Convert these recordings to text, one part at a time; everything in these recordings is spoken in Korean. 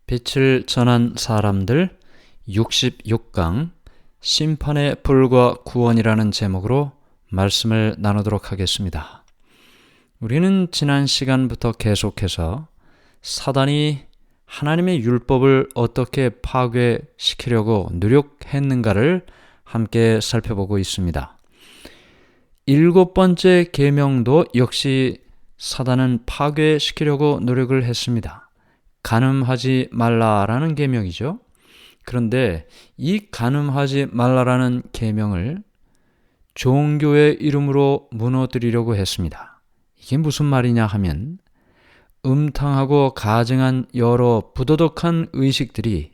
빛을 전한 사람들 66강 심판의 불과 구원이라는 제목으로 말씀을 나누도록 하겠습니다. 우리는 지난 시간부터 계속해서 사단이 하나님의 율법을 어떻게 파괴시키려고 노력했는가를 함께 살펴보고 있습니다. 7번째 계명도 역시 사단은 파괴시키려고 노력을 했습니다. 간음하지 말라라는 계명이죠. 그런데 이 간음하지 말라라는 계명을 종교의 이름으로 무너뜨리려고 했습니다. 이게 무슨 말이냐 하면 음탕하고 가증한 여러 부도덕한 의식들이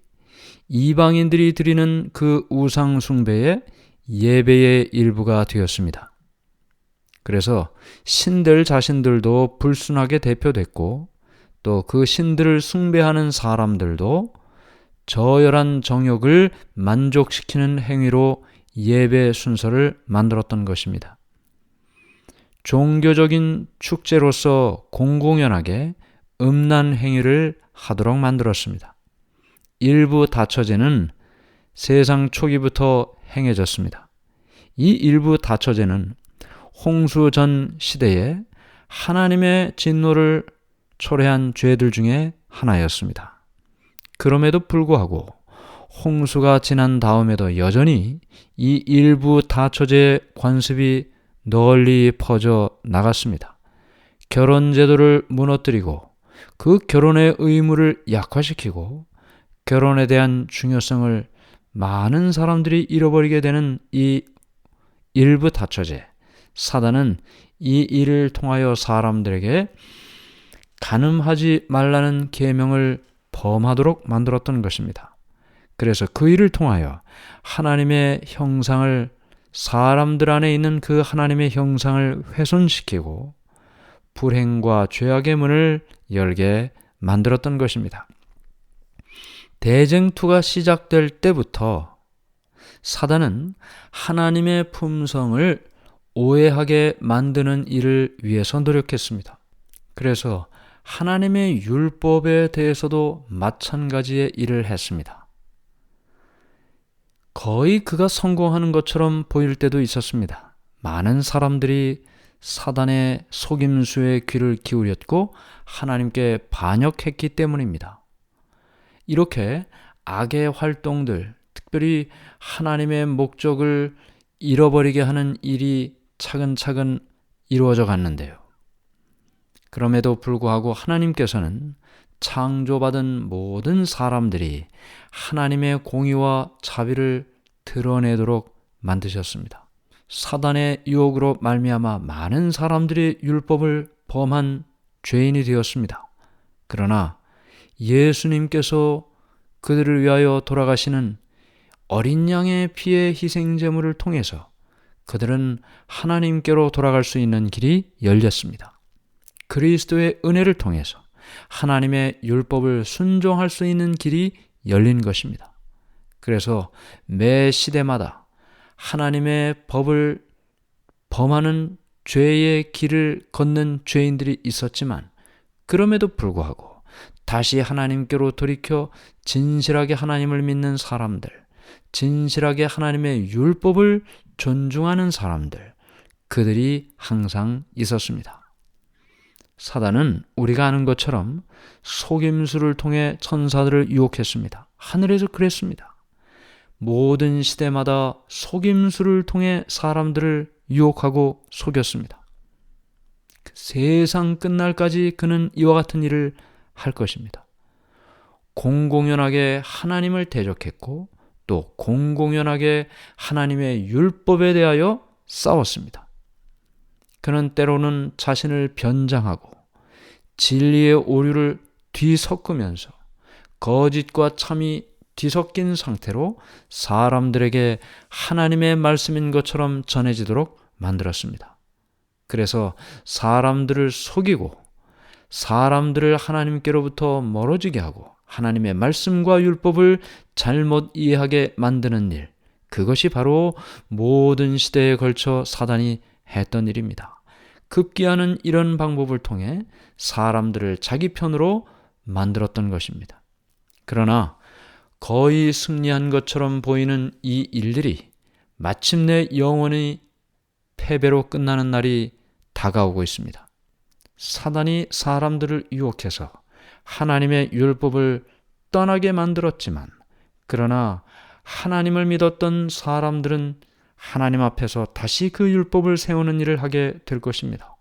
이방인들이 드리는 그 우상 숭배의 예배의 일부가 되었습니다. 그래서 신들 자신들도 불순하게 대표됐고 또 그 신들을 숭배하는 사람들도 저열한 정욕을 만족시키는 행위로 예배 순서를 만들었던 것입니다. 종교적인 축제로서 공공연하게 음란 행위를 하도록 만들었습니다. 일부 다처제는 세상 초기부터 행해졌습니다. 이 일부 다처제는 홍수 전 시대에 하나님의 진노를 초래한 죄들 중에 하나였습니다. 그럼에도 불구하고 홍수가 지난 다음에도 여전히 이 일부 다처제의 관습이 널리 퍼져 나갔습니다. 결혼 제도를 무너뜨리고 그 결혼의 의무를 약화시키고 결혼에 대한 중요성을 많은 사람들이 잃어버리게 되는 이 일부 다처제, 사단은 이 일을 통하여 사람들에게 간음하지 말라는 계명을 범하도록 만들었던 것입니다. 그래서 그 일을 통하여 하나님의 형상을, 사람들 안에 있는 그 하나님의 형상을 훼손시키고 불행과 죄악의 문을 열게 만들었던 것입니다. 대쟁투가 시작될 때부터 사단은 하나님의 품성을 오해하게 만드는 일을 위해서 노력했습니다. 그래서 하나님의 율법에 대해서도 마찬가지의 일을 했습니다. 거의 그가 성공하는 것처럼 보일 때도 있었습니다. 많은 사람들이 사단의 속임수에 귀를 기울였고 하나님께 반역했기 때문입니다. 이렇게 악의 활동들, 특별히 하나님의 목적을 잃어버리게 하는 일이 차근차근 이루어져 갔는데요. 그럼에도 불구하고 하나님께서는 창조받은 모든 사람들이 하나님의 공의와 자비를 드러내도록 만드셨습니다. 사단의 유혹으로 말미암아 많은 사람들이 율법을 범한 죄인이 되었습니다. 그러나 예수님께서 그들을 위하여 돌아가시는 어린 양의 피의 희생제물을 통해서 그들은 하나님께로 돌아갈 수 있는 길이 열렸습니다. 그리스도의 은혜를 통해서 하나님의 율법을 순종할 수 있는 길이 열린 것입니다. 그래서 매 시대마다 하나님의 법을 범하는 죄의 길을 걷는 죄인들이 있었지만 그럼에도 불구하고 다시 하나님께로 돌이켜 진실하게 하나님을 믿는 사람들, 진실하게 하나님의 율법을 존중하는 사람들, 그들이 항상 있었습니다. 사단은 우리가 아는 것처럼 속임수를 통해 천사들을 유혹했습니다. 하늘에서 그랬습니다. 모든 시대마다 속임수를 통해 사람들을 유혹하고 속였습니다. 세상 끝날까지 그는 이와 같은 일을 할 것입니다. 공공연하게 하나님을 대적했고 또 공공연하게 하나님의 율법에 대하여 싸웠습니다. 그는 때로는 자신을 변장하고 진리의 오류를 뒤섞으면서 거짓과 참이 뒤섞인 상태로 사람들에게 하나님의 말씀인 것처럼 전해지도록 만들었습니다. 그래서 사람들을 속이고 사람들을 하나님께로부터 멀어지게 하고 하나님의 말씀과 율법을 잘못 이해하게 만드는 일, 그것이 바로 모든 시대에 걸쳐 사단이 했던 일입니다. 급기야는 이런 방법을 통해 사람들을 자기 편으로 만들었던 것입니다. 그러나 거의 승리한 것처럼 보이는 이 일들이 마침내 영원히 패배로 끝나는 날이 다가오고 있습니다. 사단이 사람들을 유혹해서 하나님의 율법을 떠나게 만들었지만, 그러나 하나님을 믿었던 사람들은 하나님 앞에서 다시 그 율법을 세우는 일을 하게 될 것입니다.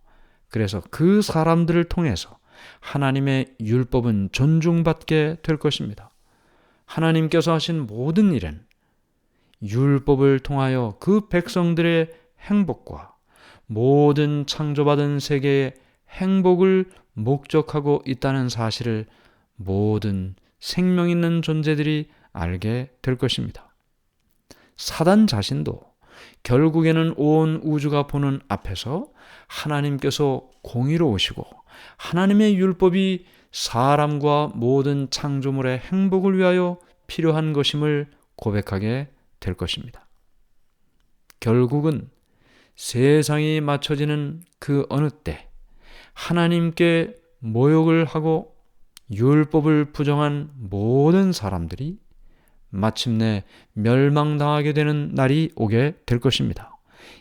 그래서 그 사람들을 통해서 하나님의 율법은 존중받게 될 것입니다. 하나님께서 하신 모든 일은 율법을 통하여 그 백성들의 행복과 모든 창조받은 세계의 행복을 목적하고 있다는 사실을 모든 생명 있는 존재들이 알게 될 것입니다. 사단 자신도 결국에는 온 우주가 보는 앞에서 하나님께서 공의로우시고 하나님의 율법이 사람과 모든 창조물의 행복을 위하여 필요한 것임을 고백하게 될 것입니다. 결국은 세상이 맞춰지는 그 어느 때 하나님께 모욕을 하고 율법을 부정한 모든 사람들이 마침내 멸망당하게 되는 날이 오게 될 것입니다.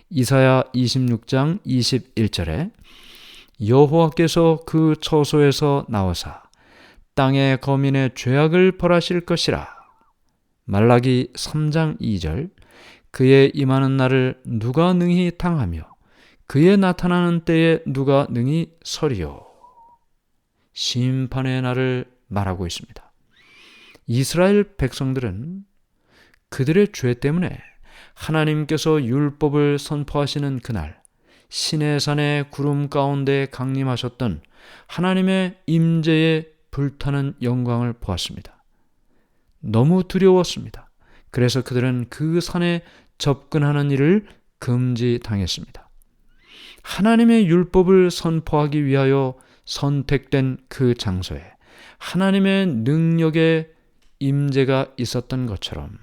이사야 26장 21절에 여호와께서 그 처소에서 나오사 땅의 거민의 죄악을 벌하실 것이라. 말라기 3장 2절 그의 임하는 날을 누가 능히 당하며 그의 나타나는 때에 누가 능히 서리요. 심판의 날을 말하고 있습니다. 이스라엘 백성들은 그들의 죄 때문에 하나님께서 율법을 선포하시는 그날 시내산의 구름 가운데 강림하셨던 하나님의 임재의 불타는 영광을 보았습니다. 너무 두려웠습니다. 그래서 그들은 그 산에 접근하는 일을 금지당했습니다. 하나님의 율법을 선포하기 위하여 선택된 그 장소에 하나님의 능력의 임재가 있었던 것처럼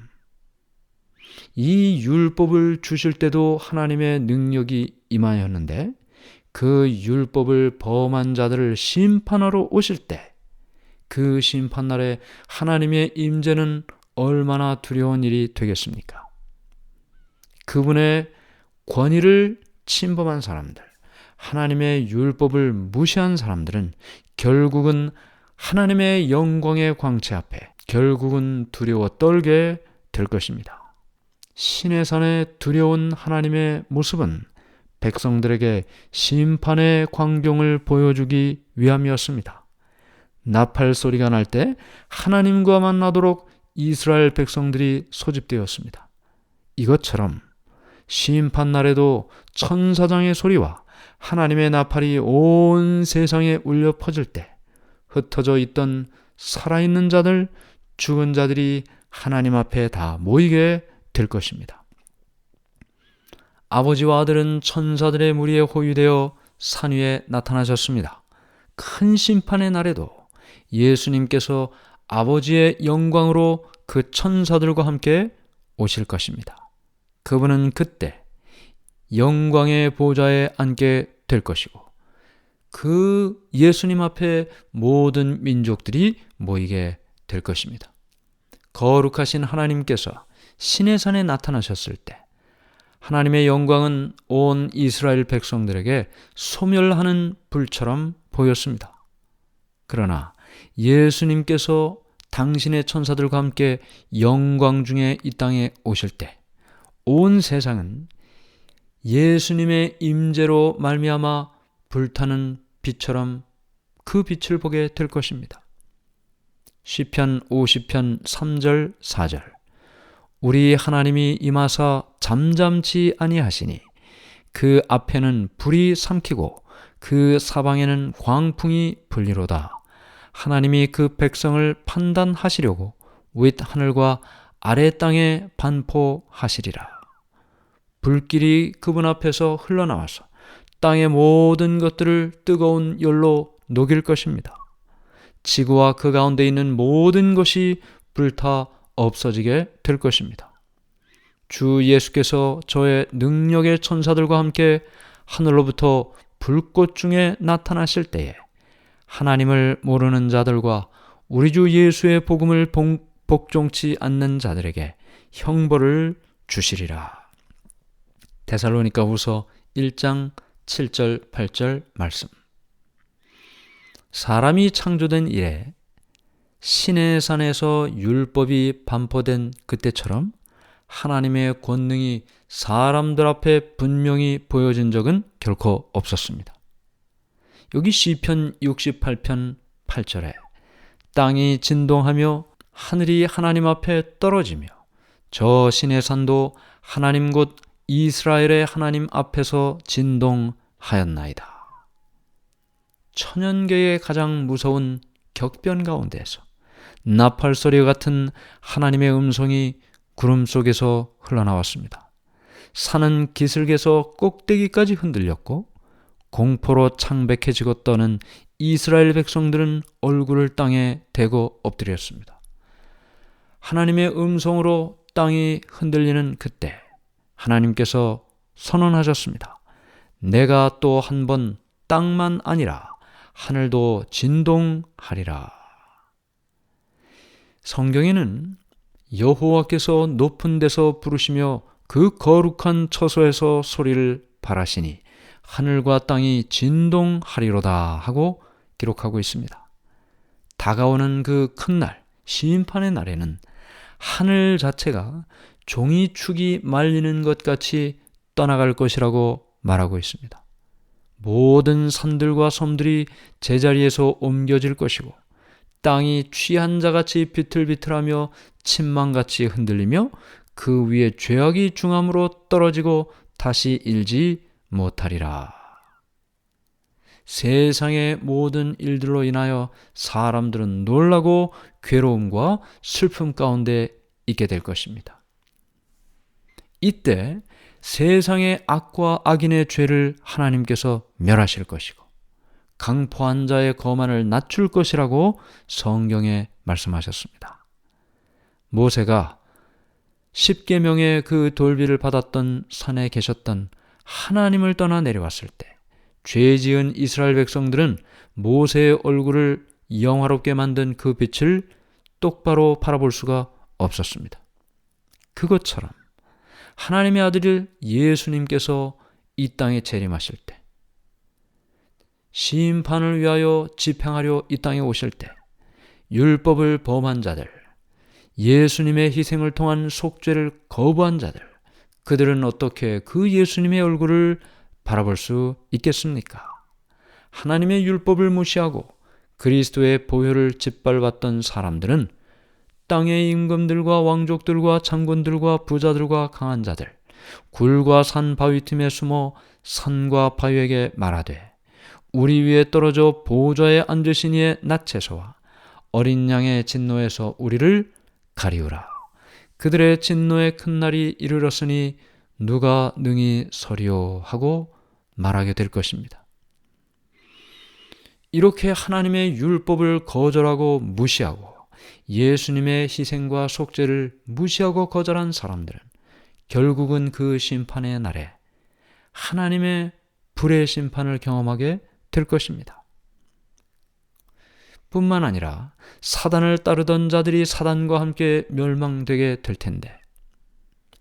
이 율법을 주실 때도 하나님의 능력이 임하였는데, 그 율법을 범한 자들을 심판하러 오실 때 그 심판날에 하나님의 임재는 얼마나 두려운 일이 되겠습니까? 그분의 권위를 침범한 사람들, 하나님의 율법을 무시한 사람들은 결국은 하나님의 영광의 광채 앞에 결국은 두려워 떨게 될 것입니다. 신의 산에 두려운 하나님의 모습은 백성들에게 심판의 광경을 보여주기 위함이었습니다. 나팔 소리가 날 때 하나님과 만나도록 이스라엘 백성들이 소집되었습니다. 이것처럼 심판날에도 천사장의 소리와 하나님의 나팔이 온 세상에 울려 퍼질 때 흩어져 있던 살아있는 자들, 죽은 자들이 하나님 앞에 다 모이게 될 것입니다. 아버지와 아들은 천사들의 무리에 호위되어 산 위에 나타나셨습니다. 큰 심판의 날에도 예수님께서 아버지의 영광으로 그 천사들과 함께 오실 것입니다. 그분은 그때 영광의 보좌에 앉게 될 것이고, 그 예수님 앞에 모든 민족들이 모이게 될 것입니다. 거룩하신 하나님께서 신의 산에 나타나셨을 때 하나님의 영광은 온 이스라엘 백성들에게 소멸하는 불처럼 보였습니다. 그러나 예수님께서 당신의 천사들과 함께 영광 중에 이 땅에 오실 때 온 세상은 예수님의 임재로 말미암아 불타는 빛처럼 그 빛을 보게 될 것입니다. 시편 50편 3절 4절 우리 하나님이 임하사 잠잠치 아니하시니 그 앞에는 불이 삼키고 그 사방에는 광풍이 불리로다. 하나님이 그 백성을 판단하시려고 윗 하늘과 아래 땅에 반포하시리라. 불길이 그분 앞에서 흘러나와서 땅의 모든 것들을 뜨거운 열로 녹일 것입니다. 지구와 그 가운데 있는 모든 것이 불타 없어지게 될 것입니다. 주 예수께서 저의 능력의 천사들과 함께 하늘로부터 불꽃 중에 나타나실 때에 하나님을 모르는 자들과 우리 주 예수의 복음을 복종치 않는 자들에게 형벌을 주시리라. 데살로니가후서 1장 7절 8절 말씀. 사람이 창조된 이래 시내산에서 율법이 반포된 그때처럼 하나님의 권능이 사람들 앞에 분명히 보여진 적은 결코 없었습니다. 여기 시편 68편 8절에 땅이 진동하며 하늘이 하나님 앞에 떨어지며 저 시내산도 하나님 곧 이스라엘의 하나님 앞에서 진동하였나이다. 천연계의 가장 무서운 격변 가운데에서 나팔 소리 같은 하나님의 음성이 구름 속에서 흘러나왔습니다. 산은 기슭에서 꼭대기까지 흔들렸고 공포로 창백해지고 떠는 이스라엘 백성들은 얼굴을 땅에 대고 엎드렸습니다. 하나님의 음성으로 땅이 흔들리는 그때 하나님께서 선언하셨습니다. 내가 또 한 번 땅만 아니라 하늘도 진동하리라. 성경에는 여호와께서 높은 데서 부르시며 그 거룩한 처소에서 소리를 발하시니 하늘과 땅이 진동하리로다 하고 기록하고 있습니다. 다가오는 그 큰 날, 심판의 날에는 하늘 자체가 종이축이 말리는 것 같이 떠나갈 것이라고 말하고 있습니다. 모든 산들과 섬들이 제자리에서 옮겨질 것이고 땅이 취한 자같이 비틀비틀하며 침망같이 흔들리며 그 위에 죄악이 중함으로 떨어지고 다시 일지 못하리라. 세상의 모든 일들로 인하여 사람들은 놀라고 괴로움과 슬픔 가운데 있게 될 것입니다. 이때 세상의 악과 악인의 죄를 하나님께서 멸하실 것이고 강포한 자의 거만을 낮출 것이라고 성경에 말씀하셨습니다. 모세가 십계명의 그 돌비를 받았던 산에 계셨던 하나님을 떠나 내려왔을 때 죄 지은 이스라엘 백성들은 모세의 얼굴을 영화롭게 만든 그 빛을 똑바로 바라볼 수가 없었습니다. 그것처럼 하나님의 아들 예수님께서 이 땅에 재림하실 때 심판을 위하여 집행하려 이 땅에 오실 때 율법을 범한 자들, 예수님의 희생을 통한 속죄를 거부한 자들, 그들은 어떻게 그 예수님의 얼굴을 바라볼 수 있겠습니까? 하나님의 율법을 무시하고 그리스도의 보혈을 짓밟았던 사람들은 땅의 임금들과 왕족들과 장군들과 부자들과 강한 자들, 굴과 산 바위 틈에 숨어 산과 바위에게 말하되 우리 위에 떨어져 보좌에 앉으신 이의 낯에서와 어린 양의 진노에서 우리를 가리우라. 그들의 진노의 큰 날이 이르렀으니 누가 능히 서리오 하고 말하게 될 것입니다. 이렇게 하나님의 율법을 거절하고 무시하고 예수님의 희생과 속죄를 무시하고 거절한 사람들은 결국은 그 심판의 날에 하나님의 불의 심판을 경험하게 될 것입니다. 뿐만 아니라 사단을 따르던 자들이 사단과 함께 멸망되게 될 텐데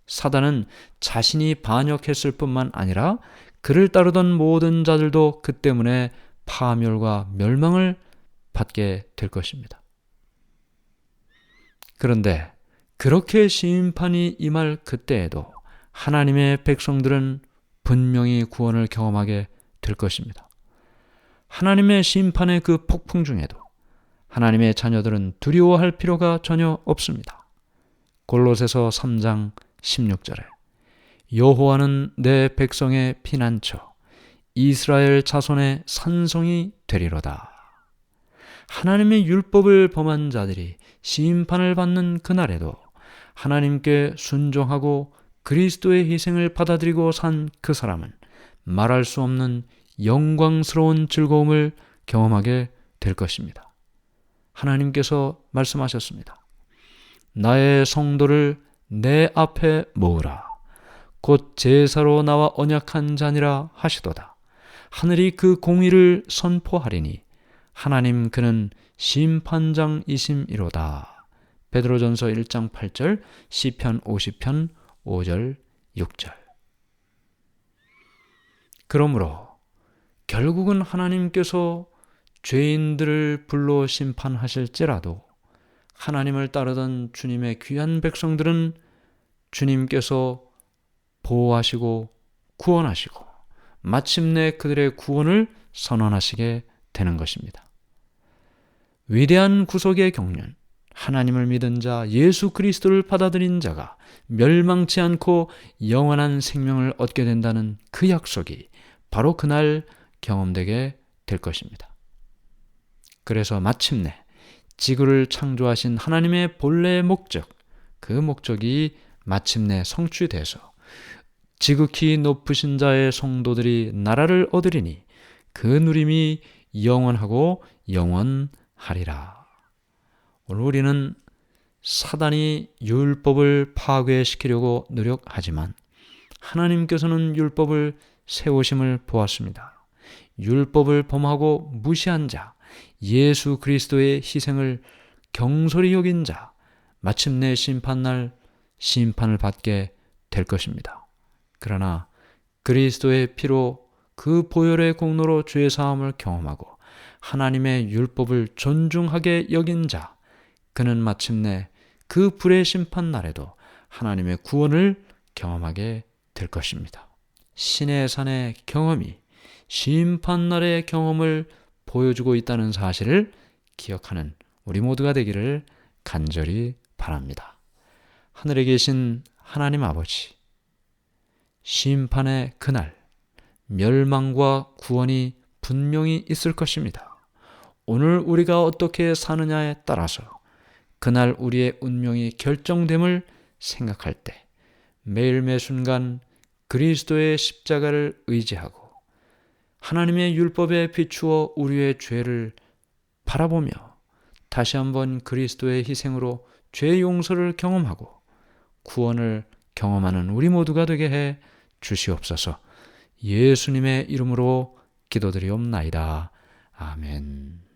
사단은 자신이 반역했을 뿐만 아니라 그를 따르던 모든 자들도 그 때문에 파멸과 멸망을 받게 될 것입니다. 그런데 그렇게 심판이 임할 그때에도 하나님의 백성들은 분명히 구원을 경험하게 될 것입니다. 하나님의 심판의 그 폭풍 중에도 하나님의 자녀들은 두려워할 필요가 전혀 없습니다. 골로새서 3장 16절에 여호와는 내 백성의 피난처 이스라엘 자손의 산성이 되리로다. 하나님의 율법을 범한 자들이 심판을 받는 그날에도 하나님께 순종하고 그리스도의 희생을 받아들이고 산 그 사람은 말할 수 없는 영광스러운 즐거움을 경험하게 될 것입니다. 하나님께서 말씀하셨습니다. 나의 성도를 내 앞에 모으라. 곧 제사로 나와 언약한 자니라 하시도다. 하늘이 그 공의를 선포하리니 하나님 그는 심판장이심이로다. 베드로전서 1장 8절, 시편 50편 5절 6절. 그러므로 결국은 하나님께서 죄인들을 불러 심판하실지라도 하나님을 따르던 주님의 귀한 백성들은 주님께서 보호하시고 구원하시고 마침내 그들의 구원을 선언하시게 되는 것입니다. 위대한 구속의 경륜, 하나님을 믿은 자, 예수 그리스도를 받아들인 자가 멸망치 않고 영원한 생명을 얻게 된다는 그 약속이 바로 그날 경험되게 될 것입니다. 그래서 마침내 지구를 창조하신 하나님의 본래의 목적, 그 목적이 마침내 성취돼서 지극히 높으신 자의 성도들이 나라를 얻으리니 그 누림이 영원하고 영원하리라. 오늘 우리는 사단이 율법을 파괴시키려고 노력하지만 하나님께서는 율법을 세우심을 보았습니다. 율법을 범하고 무시한 자, 예수 그리스도의 희생을 경솔히 여긴 자, 마침내 심판날 심판을 받게 될 것입니다. 그러나 그리스도의 피로 그 보혈의 공로로 죄 사함을 경험하고 하나님의 율법을 존중하게 여긴 자, 그는 마침내 그 불의 심판날에도 하나님의 구원을 경험하게 될 것입니다. 신의 산의 경험이 심판날의 경험을 보여주고 있다는 사실을 기억하는 우리 모두가 되기를 간절히 바랍니다. 하늘에 계신 하나님 아버지, 심판의 그날 멸망과 구원이 분명히 있을 것입니다. 오늘 우리가 어떻게 사느냐에 따라서 그날 우리의 운명이 결정됨을 생각할 때 매일 매 순간 그리스도의 십자가를 의지하고 하나님의 율법에 비추어 우리의 죄를 바라보며 다시 한번 그리스도의 희생으로 죄 용서를 경험하고 구원을 경험하는 우리 모두가 되게 해 주시옵소서. 예수님의 이름으로 기도드리옵나이다. 아멘.